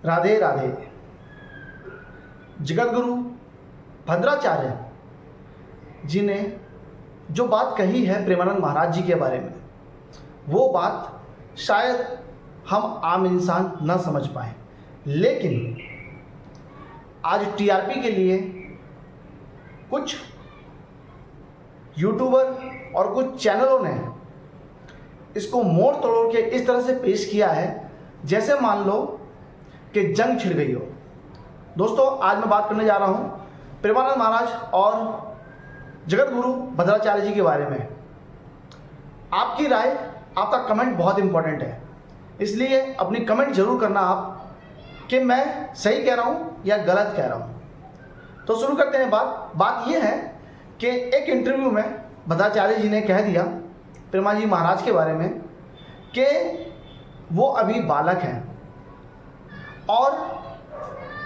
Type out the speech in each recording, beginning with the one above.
राधे राधे। जगतगुरु भद्राचार्य जी ने जो बात कही है प्रेमानंद महाराज जी के बारे में, वो बात शायद हम आम इंसान न समझ पाए, लेकिन आज टीआरपी के लिए कुछ यूट्यूबर और कुछ चैनलों ने इसको मोड़ तोड़ के इस तरह से पेश किया है जैसे मान लो कि जंग छिड़ गई हो। दोस्तों, आज मैं बात करने जा रहा हूँ प्रेमानंद महाराज और जगतगुरु भद्राचार्य जी के बारे में। आपकी राय, आपका कमेंट बहुत इंपॉर्टेंट है, इसलिए अपनी कमेंट जरूर करना आप कि मैं सही कह रहा हूँ या गलत कह रहा हूँ। तो शुरू करते हैं। बात यह है कि एक इंटरव्यू में भद्राचार्य जी ने कह दिया प्रेमा जी महाराज के बारे में कि वो अभी बालक हैं और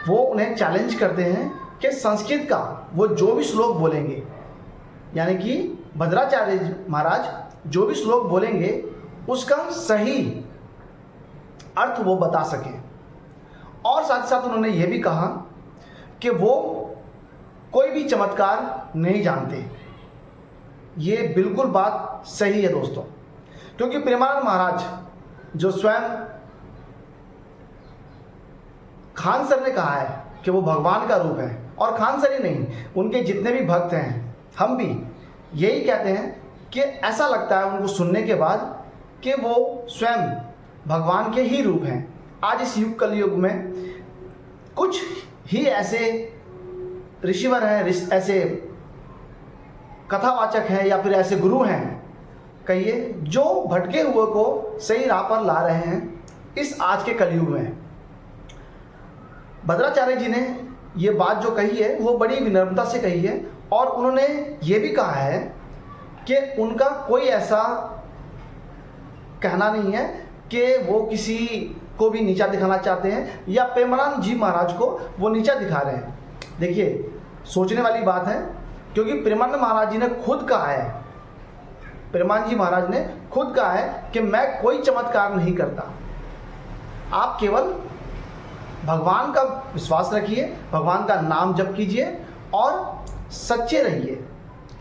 वो उन्हें चैलेंज करते हैं कि संस्कृत का वो जो भी श्लोक बोलेंगे, यानी कि भद्राचार्य महाराज जो भी श्लोक बोलेंगे उसका सही अर्थ वो बता सकें। और साथ ही साथ उन्होंने ये भी कहा कि वो कोई भी चमत्कार नहीं जानते। ये बिल्कुल बात सही है दोस्तों, क्योंकि प्रेमानंद महाराज जो स्वयं खान सर ने कहा है कि वो भगवान का रूप है, और खान सर ही नहीं, उनके जितने भी भक्त हैं, हम भी यही कहते हैं कि ऐसा लगता है उनको सुनने के बाद कि वो स्वयं भगवान के ही रूप हैं। आज इस युग कलयुग में कुछ ही ऐसे ऋषिवर हैं, ऐसे कथावाचक हैं या फिर ऐसे गुरु हैं कहिए, जो भटके हुए को सही राह पर ला रहे हैं इस आज के कलयुग में। भद्राचार्य जी ने ये बात जो कही है वो बड़ी विनम्रता से कही है, और उन्होंने ये भी कहा है कि उनका कोई ऐसा कहना नहीं है कि वो किसी को भी नीचा दिखाना चाहते हैं या प्रेमानंद जी महाराज को वो नीचा दिखा रहे हैं। देखिए, सोचने वाली बात है, क्योंकि प्रेमानंद महाराज जी ने खुद कहा है, प्रेमानंद जी महाराज ने खुद कहा है कि मैं कोई चमत्कार नहीं करता, आप केवल भगवान का विश्वास रखिए, भगवान का नाम जप कीजिए और सच्चे रहिए,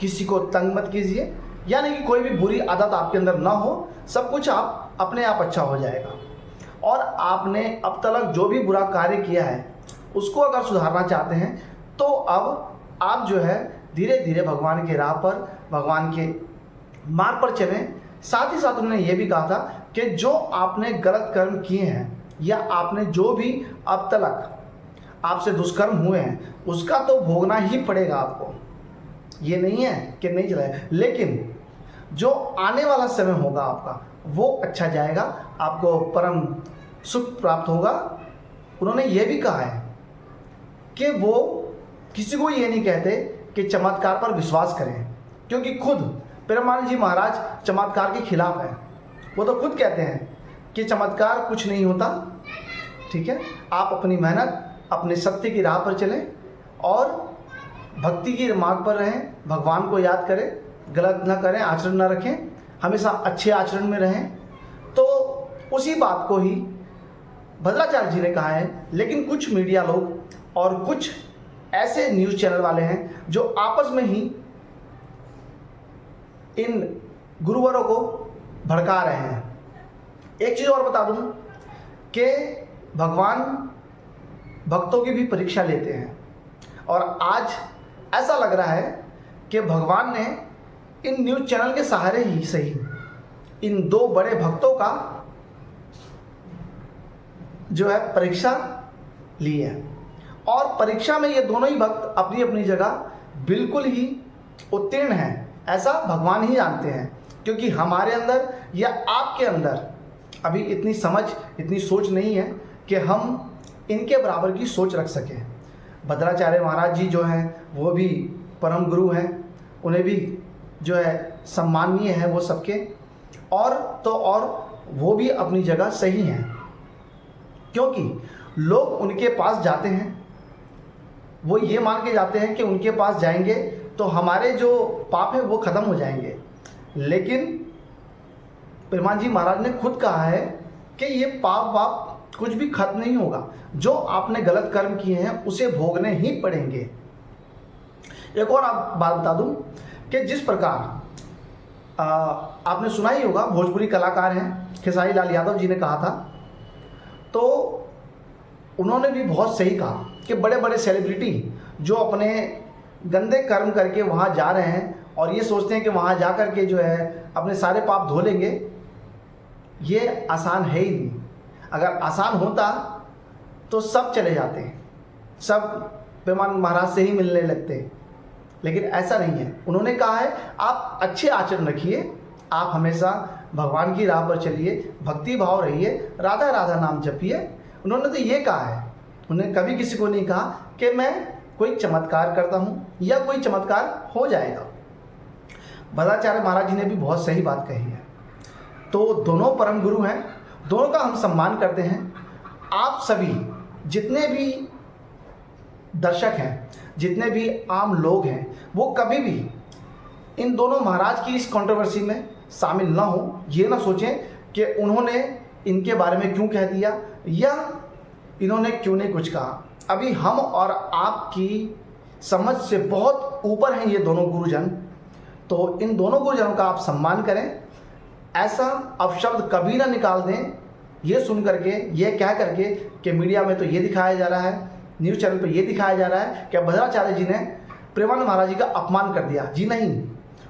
किसी को तंग मत कीजिए, यानी कि कोई भी बुरी आदत आपके अंदर ना हो, सब कुछ आप अपने आप अच्छा हो जाएगा। और आपने अब तक जो भी बुरा कार्य किया है उसको अगर सुधारना चाहते हैं तो अब आप जो है धीरे धीरे भगवान के राह पर, भगवान के मार्ग पर चलें। साथ ही साथ उन्होंने ये भी कहा था कि जो आपने गलत कर्म किए हैं या आपने जो भी अब तक आपसे दुष्कर्म हुए हैं उसका तो भोगना ही पड़ेगा आपको, ये नहीं है कि नहीं चलाए, लेकिन जो आने वाला समय होगा आपका वो अच्छा जाएगा, आपको परम सुख प्राप्त होगा। उन्होंने ये भी कहा है कि वो किसी को ये नहीं कहते कि चमत्कार पर विश्वास करें, क्योंकि खुद प्रेमानंद जी महाराज चमत्कार के खिलाफ हैं। वो तो खुद कहते हैं कि चमत्कार कुछ नहीं होता, ठीक है, आप अपनी मेहनत, अपने सत्य की राह पर चलें और भक्ति की मार्ग पर रहें, भगवान को याद करें, गलत ना करें, आचरण ना रखें, हमेशा अच्छे आचरण में रहें। तो उसी बात को ही भद्राचार्य जी ने कहा है, लेकिन कुछ मीडिया लोग और कुछ ऐसे न्यूज़ चैनल वाले हैं जो आपस में ही इन गुरुवरों को भड़का रहे हैं। एक चीज़ और बता दूं कि भगवान भक्तों की भी परीक्षा लेते हैं, और आज ऐसा लग रहा है कि भगवान ने इन न्यूज़ चैनल के सहारे ही सही इन दो बड़े भक्तों का जो है परीक्षा ली है, और परीक्षा में ये दोनों ही भक्त अपनी अपनी जगह बिल्कुल ही उत्तीर्ण हैं, ऐसा भगवान ही जानते हैं। क्योंकि हमारे अंदर या आपके अंदर अभी इतनी समझ, इतनी सोच नहीं है कि हम इनके बराबर की सोच रख सकें। भद्राचार्य महाराज जी जो हैं वो भी परम गुरु हैं, उन्हें भी जो है सम्माननीय है वो सबके, और तो और वो भी अपनी जगह सही हैं, क्योंकि लोग उनके पास जाते हैं, वो ये मान के जाते हैं कि उनके पास जाएंगे तो हमारे जो पाप है वो ख़त्म हो जाएंगे। लेकिन प्रेमानंद जी महाराज ने खुद कहा है कि ये पाप वाप कुछ भी खत्म नहीं होगा। जो आपने गलत कर्म किए हैं उसे भोगने ही पड़ेंगे। एक और आप बात बता दूं कि जिस प्रकार आपने सुना ही होगा, भोजपुरी कलाकार हैं खेसारी लाल यादव जी ने कहा था, तो उन्होंने भी बहुत सही कहा कि बड़े बड़े सेलिब्रिटी जो अपने गंदे कर्म करके वहाँ जा रहे हैं और ये सोचते हैं कि वहाँ जा कर के जो है अपने सारे पाप धो लेंगे, ये आसान है ही नहीं। अगर आसान होता तो सब चले जाते, सब प्रेमानंद महाराज से ही मिलने लगते, लेकिन ऐसा नहीं है। उन्होंने कहा है आप अच्छे आचरण रखिए, आप हमेशा भगवान की राह पर चलिए, भक्ति भाव रहिए, राधा राधा नाम जपिए। उन्होंने तो ये कहा है, उन्होंने कभी किसी को नहीं कहा कि मैं कोई चमत्कार करता हूँ या कोई चमत्कार हो जाएगा। भद्राचार्य महाराज जी ने भी बहुत सही बात कही है। तो दोनों परम गुरु हैं, दोनों का हम सम्मान करते हैं। आप सभी जितने भी दर्शक हैं, जितने भी आम लोग हैं, वो कभी भी इन दोनों महाराज की इस कंट्रोवर्सी में शामिल ना हो। ये ना सोचें कि उन्होंने इनके बारे में क्यों कह दिया या इन्होंने क्यों नहीं कुछ कहा। अभी हम और आपकी समझ से बहुत ऊपर हैं ये दोनों गुरुजन, तो इन दोनों गुरुजनों का आप सम्मान करें। ऐसा अपशब्द कभी ना निकाल दें ये सुन करके, ये कह करके कि मीडिया में तो ये दिखाया जा रहा है, न्यूज़ चैनल पर ये दिखाया जा रहा है कि भद्राचार्य जी ने प्रेमानंद महाराज जी का अपमान कर दिया। जी नहीं,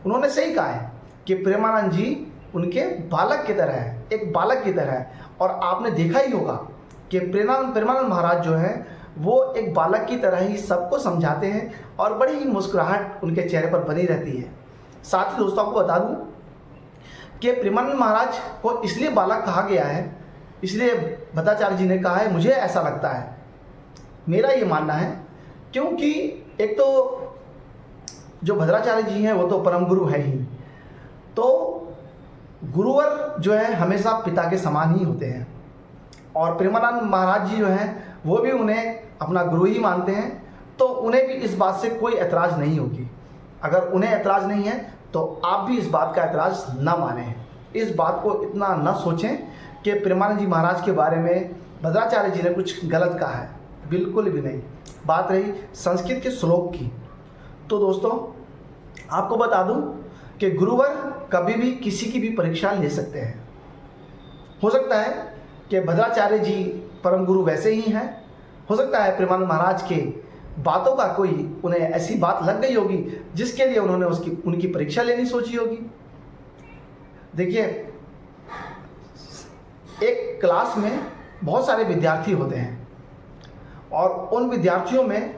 उन्होंने सही कहा है कि प्रेमानंद जी उनके बालक की तरह है, एक बालक की तरह है। और आपने देखा ही होगा कि प्रेमानंद महाराज जो है वो एक बालक की तरह ही सबको समझाते हैं और बड़ी ही मुस्कुराहट उनके चेहरे पर बनी रहती है। साथ ही दोस्तों आपको बता दूं कि प्रेमानंद महाराज को इसलिए बालक कहा गया है, इसलिए भद्राचार्य जी ने कहा है, मुझे ऐसा लगता है, मेरा ये मानना है, क्योंकि एक तो जो भद्राचार्य जी हैं वो तो परम गुरु है ही, तो गुरुवर जो है हमेशा पिता के समान ही होते हैं और प्रेमानंद महाराज जी जो हैं वो भी उन्हें अपना गुरु ही मानते हैं, तो उन्हें भी इस बात से कोई एतराज़ नहीं होगी। अगर उन्हें एतराज़ नहीं है तो आप भी इस बात का एतराज़ ना मानें, इस बात को इतना ना सोचें कि प्रेमानंद जी महाराज के बारे में भद्राचार्य जी ने कुछ गलत कहा है, बिल्कुल भी नहीं। बात रही संस्कृत के श्लोक की, तो दोस्तों आपको बता दूं कि गुरुवर कभी भी किसी की भी परीक्षा ले सकते हैं। हो सकता है कि भद्राचार्य जी परम गुरु वैसे ही हैं, हो सकता है प्रेमानंद महाराज के बातों का कोई उन्हें ऐसी बात लग गई होगी जिसके लिए उन्होंने उनकी परीक्षा लेनी सोची होगी। देखिए, एक क्लास में बहुत सारे विद्यार्थी होते हैं और उन विद्यार्थियों में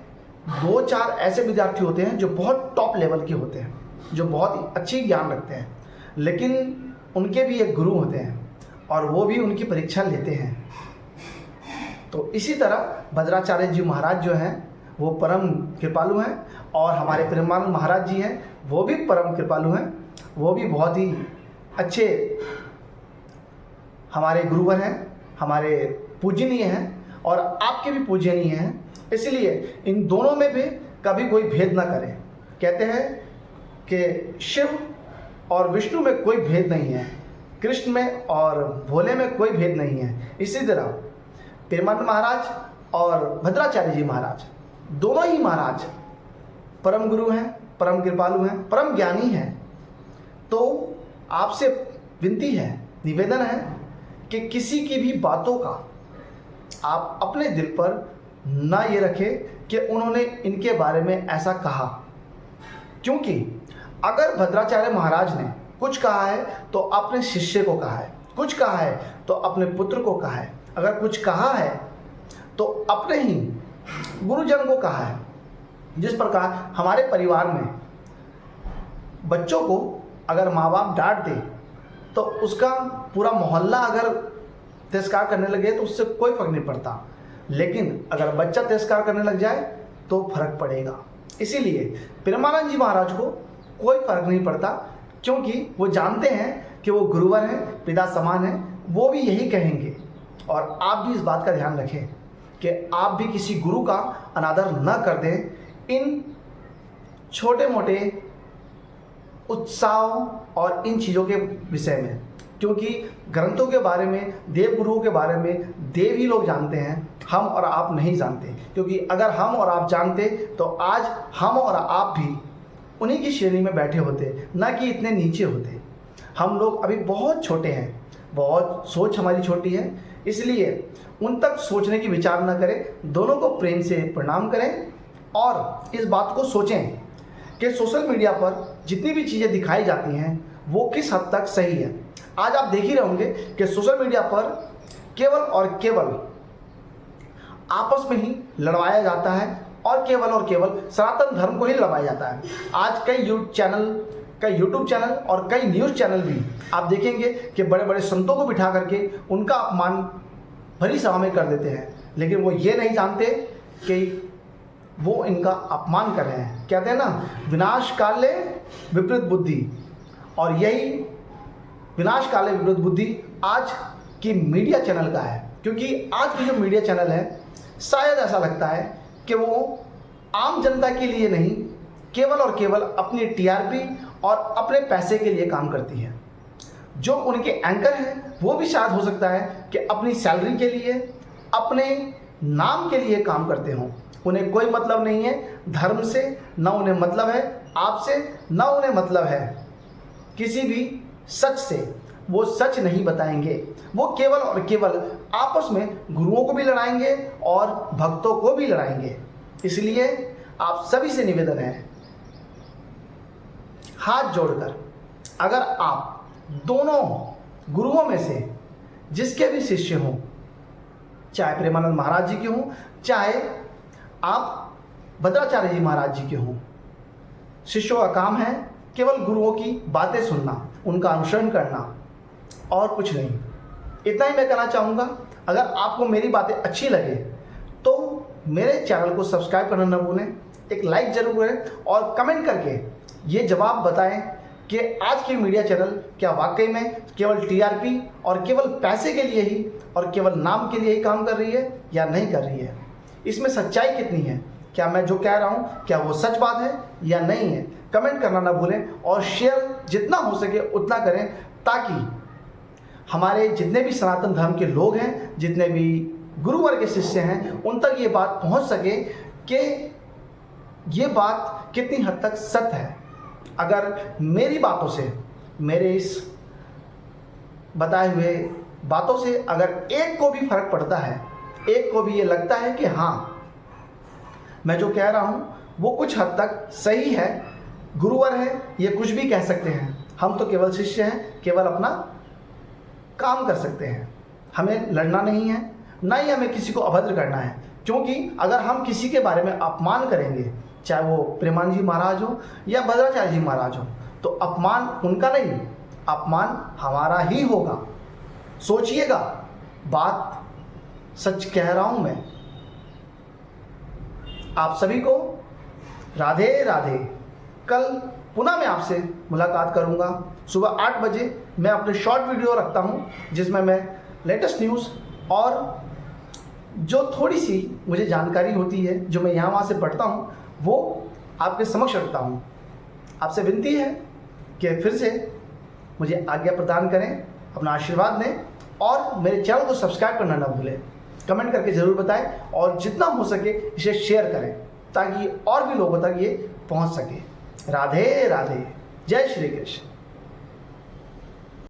2-4 ऐसे विद्यार्थी होते हैं जो बहुत टॉप लेवल के होते हैं, जो बहुत ही अच्छी ज्ञान रखते हैं, लेकिन उनके भी एक गुरु होते हैं और वो भी उनकी परीक्षा लेते हैं। तो इसी तरह भद्राचार्य जी महाराज जो हैं वो परम कृपालु हैं और हमारे प्रेमानंद महाराज जी हैं वो भी परम कृपालु हैं, वो भी बहुत ही अच्छे हमारे गुरुवर हैं, हमारे पूजनीय हैं और आपके भी पूजनीय हैं। इसलिए इन दोनों में भी कभी कोई भेद ना करें। कहते हैं कि शिव और विष्णु में कोई भेद नहीं है, कृष्ण में और भोले में कोई भेद नहीं है। इसी तरह प्रेमानंद महाराज और भद्राचार्य जी महाराज दोनों ही महाराज परम गुरु हैं, परम कृपालु हैं, परम ज्ञानी हैं। तो आपसे विनती है, निवेदन है कि किसी की भी बातों का आप अपने दिल पर ना ये रखें कि उन्होंने इनके बारे में ऐसा कहा, क्योंकि अगर भद्राचार्य महाराज ने कुछ कहा है तो अपने शिष्य को कहा है, कुछ कहा है तो अपने पुत्र को कहा है, अगर कुछ कहा है तो अपने ही गुरुजन को कहा है। जिस प्रकार हमारे परिवार में बच्चों को अगर माँ बाप डांट दे तो उसका पूरा मोहल्ला अगर तिरस्कार करने लगे तो उससे कोई फर्क नहीं पड़ता, लेकिन अगर बच्चा तिरस्कार करने लग जाए तो फर्क पड़ेगा। इसीलिए प्रेमानंद जी महाराज को कोई फर्क नहीं पड़ता, क्योंकि वो जानते हैं कि वो गुरुवर हैं, पिता समान हैं, वो भी यही कहेंगे। और आप भी इस बात का ध्यान रखें कि आप भी किसी गुरु का अनादर न कर दें इन छोटे मोटे उत्साह और इन चीज़ों के विषय में, क्योंकि ग्रंथों के बारे में, देव गुरुओं के बारे में, देव ही लोग जानते हैं, हम और आप नहीं जानते। क्योंकि अगर हम और आप जानते तो आज हम और आप भी उन्हीं की श्रेणी में बैठे होते, ना कि इतने नीचे होते। हम लोग अभी बहुत छोटे हैं, बहुत सोच हमारी छोटी है, इसलिए उन तक सोचने की विचार न करें। दोनों को प्रेम से प्रणाम करें और इस बात को सोचें कि सोशल मीडिया पर जितनी भी चीज़ें दिखाई जाती हैं वो किस हद तक सही है। आज आप देख ही रहे होंगे कि सोशल मीडिया पर केवल और केवल आपस में ही लड़वाया जाता है और केवल सनातन धर्म को ही लड़वाया जाता है। आज कई यूट्यूब चैनल और कई न्यूज़ चैनल भी आप देखेंगे कि बड़े बड़े संतों को बिठा करके उनका अपमान भरी सभा में कर देते हैं, लेकिन वो ये नहीं जानते कि वो इनका अपमान कर रहे हैं। कहते हैं ना, विनाश काले विपरीत बुद्धि, और यही विनाश काले विपरीत बुद्धि आज की मीडिया चैनल का है। क्योंकि आज की जो मीडिया चैनल है, शायद ऐसा लगता है कि वो आम जनता के लिए नहीं, केवल और केवल अपनी टीआरपी और अपने पैसे के लिए काम करती है। जो उनके एंकर हैं वो भी शायद हो सकता है कि अपनी सैलरी के लिए, अपने नाम के लिए काम करते हों। उन्हें कोई मतलब नहीं है धर्म से, ना उन्हें मतलब है आपसे, ना उन्हें मतलब है किसी भी सच से। वो सच नहीं बताएंगे, वो केवल और केवल आपस में गुरुओं को भी लड़ाएंगे और भक्तों को भी लड़ाएंगे। इसलिए आप सभी से निवेदन है, हाथ जोड़कर, अगर आप दोनों गुरुओं में से जिसके भी शिष्य हों, चाहे प्रेमानंद महाराज जी के हों, चाहे आप भद्राचार्य जी महाराज जी के हों, शिष्यों का काम है केवल गुरुओं की बातें सुनना, उनका अनुसरण करना और कुछ नहीं। इतना ही मैं कहना चाहूँगा। अगर आपको मेरी बातें अच्छी लगे तो मेरे चैनल को सब्सक्राइब करना न भूलें, एक लाइक जरूर करें और कमेंट करके ये जवाब बताएं कि आज की मीडिया चैनल क्या वाकई में केवल टीआरपी और केवल पैसे के लिए ही और केवल नाम के लिए ही काम कर रही है या नहीं कर रही है। इसमें सच्चाई कितनी है, क्या मैं जो कह रहा हूँ क्या वो सच बात है या नहीं है। कमेंट करना ना भूलें और शेयर जितना हो सके उतना करें, ताकि हमारे जितने भी सनातन धर्म के लोग हैं, जितने भी गुरुवर के शिष्य हैं, उन तक ये बात पहुंच सके कि ये बात कितनी हद तक सत्य है। अगर मेरी बातों से, मेरे इस बताए हुए बातों से अगर एक को भी फर्क पड़ता है, एक को भी ये लगता है कि हाँ मैं जो कह रहा हूँ वो कुछ हद तक सही है, गुरुवर है, ये कुछ भी कह सकते हैं, हम तो केवल शिष्य हैं, केवल अपना काम कर सकते हैं। हमें लड़ना नहीं है, ना ही हमें किसी को अभद्र करना है। क्योंकि अगर हम किसी के बारे में अपमान करेंगे, चाहे वो प्रेमानंद जी महाराज हो या भद्राचार्य जी महाराज हो, तो अपमान उनका नहीं, अपमान हमारा ही होगा। सोचिएगा, बात सच कह रहा हूं मैं। आप सभी को राधे राधे। कल पुनः मैं आपसे मुलाकात करूंगा। सुबह 8 बजे मैं अपने शॉर्ट वीडियो रखता हूं जिसमें मैं लेटेस्ट न्यूज़ और जो थोड़ी सी मुझे जानकारी होती है, जो मैं यहाँ वहाँ से पढ़ता हूँ, वो आपके समक्ष रखता हूँ। आपसे विनती है कि फिर से मुझे आज्ञा प्रदान करें, अपना आशीर्वाद दें और मेरे चैनल को सब्सक्राइब करना ना भूलें। कमेंट करके ज़रूर बताएं और जितना हो सके इसे शेयर करें, ताकि और भी लोगों तक ये पहुँच सके। राधे राधे। जय श्री कृष्ण।